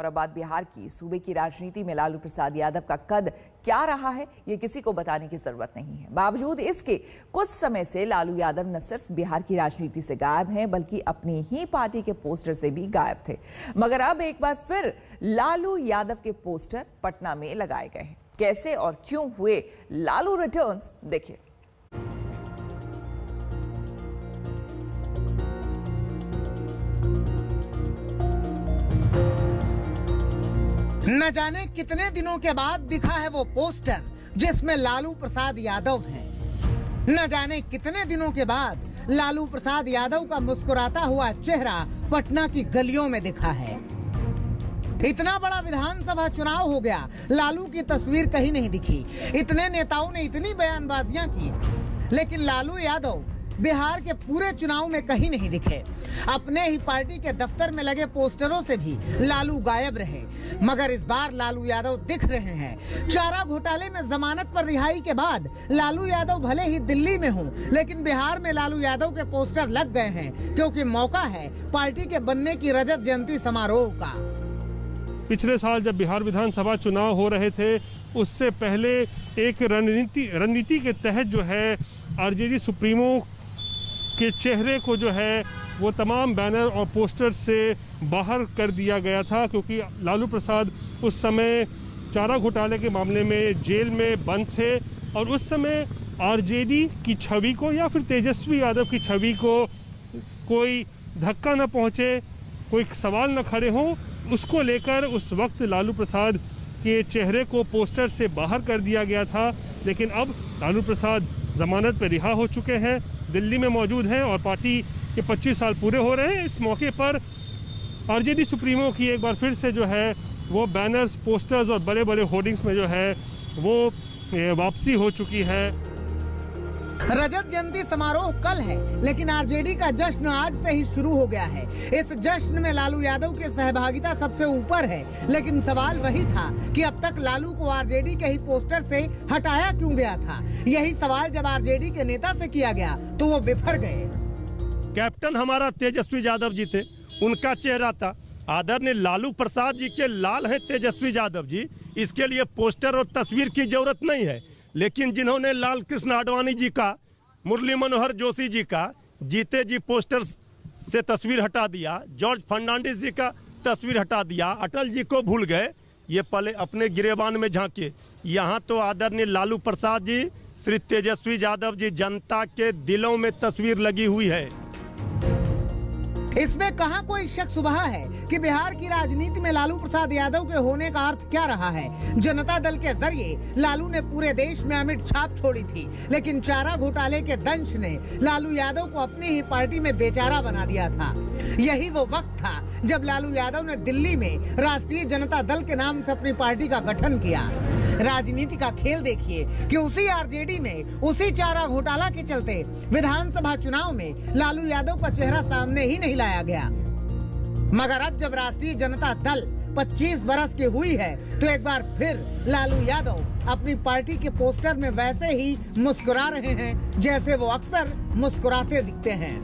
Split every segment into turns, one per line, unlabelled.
और अब बात बिहार की। सूबे की राजनीति में लालू प्रसाद यादव का कद क्या रहा है, ये किसी को बताने की जरूरत नहीं है। बावजूद इसके कुछ समय से लालू यादव न सिर्फ बिहार की राजनीति से गायब हैं, बल्कि अपनी ही पार्टी के पोस्टर से भी गायब थे। मगर अब एक बार फिर लालू यादव के पोस्टर पटना में लगाए गए हैं। कैसे और क्यों हुए लालू रिटर्न्स, देखिए।
न जाने कितने दिनों के बाद दिखा है वो पोस्टर जिसमें लालू प्रसाद यादव हैं। न जाने कितने दिनों के बाद लालू प्रसाद यादव का मुस्कुराता हुआ चेहरा पटना की गलियों में दिखा है। इतना बड़ा विधानसभा चुनाव हो गया, लालू की तस्वीर कहीं नहीं दिखी। इतने नेताओं ने इतनी बयानबाजियां की, लेकिन लालू यादव बिहार के पूरे चुनाव में कहीं नहीं दिखे। अपने ही पार्टी के दफ्तर में लगे पोस्टरों से भी लालू गायब रहे। मगर इस बार लालू यादव दिख रहे हैं। चारा घोटाले में जमानत पर रिहाई के बाद लालू यादव भले ही दिल्ली में हों, लेकिन बिहार में लालू यादव के पोस्टर लग गए हैं, क्योंकि मौका है पार्टी के बनने की रजत जयंती समारोह का।
पिछले साल जब बिहार विधानसभा चुनाव हो रहे थे, उससे पहले एक रणनीति के तहत जो है आरजेडी सुप्रीमो के चेहरे को जो है वो तमाम बैनर और पोस्टर से बाहर कर दिया गया था, क्योंकि लालू प्रसाद उस समय चारा घोटाले के मामले में जेल में बंद थे और उस समय आरजेडी की छवि को या फिर तेजस्वी यादव की छवि को कोई धक्का न पहुंचे, कोई सवाल न खड़े हों, उसको लेकर उस वक्त लालू प्रसाद के चेहरे को पोस्टर से बाहर कर दिया गया था। लेकिन अब लालू प्रसाद जमानत पर रिहा हो चुके हैं, दिल्ली में मौजूद हैं और पार्टी के 25 साल पूरे हो रहे हैं। इस मौके पर आरजेडी सुप्रीमो की एक बार फिर से जो है वो बैनर्स, पोस्टर्स और बड़े बड़े होर्डिंग्स में जो है वो वापसी हो चुकी है।
रजत जयंती समारोह कल है, लेकिन आरजेडी का जश्न आज से ही शुरू हो गया है। इस जश्न में लालू यादव की सहभागिता सबसे ऊपर है, लेकिन सवाल वही था कि अब तक लालू को आरजेडी के ही पोस्टर से हटाया क्यों गया था। यही सवाल जब आरजेडी के नेता से किया गया तो वो बिफर गए।
कैप्टन हमारा तेजस्वी यादव जी थे, उनका चेहरा था। आदरणीय लालू प्रसाद जी के लाल है तेजस्वी यादव जी, इसके लिए पोस्टर और तस्वीर की जरूरत नहीं है। लेकिन जिन्होंने लाल कृष्ण आडवाणी जी का, मुरली मनोहर जोशी जी का, जीते जी पोस्टर से तस्वीर हटा दिया, जॉर्ज फर्नांडिस जी का तस्वीर हटा दिया, अटल जी को भूल गए, ये पहले अपने गिरेबान में झांके। यहाँ तो आदरणीय लालू प्रसाद जी, श्री तेजस्वी यादव जी, जनता के दिलों में तस्वीर लगी हुई है।
इसमें कहां कोई शक सुबह है कि बिहार की राजनीति में लालू प्रसाद यादव के होने का अर्थ क्या रहा है। जनता दल के जरिए लालू ने पूरे देश में अमिट छाप छोड़ी थी, लेकिन चारा घोटाले के दंश ने लालू यादव को अपनी ही पार्टी में बेचारा बना दिया था। यही वो वक्त था जब लालू यादव ने दिल्ली में राष्ट्रीय जनता दल के नाम से अपनी पार्टी का गठन किया। राजनीति का खेल देखिए कि उसी आरजेडी में उसी चारा घोटाला के चलते विधानसभा चुनाव में लालू यादव का चेहरा सामने ही नहीं लाया गया। मगर अब जब राष्ट्रीय जनता दल 25 बरस की हुई है, तो एक बार फिर लालू यादव अपनी पार्टी के पोस्टर में वैसे ही मुस्कुरा रहे हैं जैसे वो अक्सर मुस्कुराते दिखते हैं।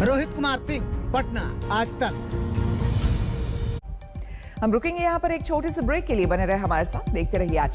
रोहित कुमार सिंह, पटना, आज तक।
हम रुकेंगे यहाँ पर एक छोटे से ब्रेक के लिए। बने रहे हमारे साथ, देखते रहिए आज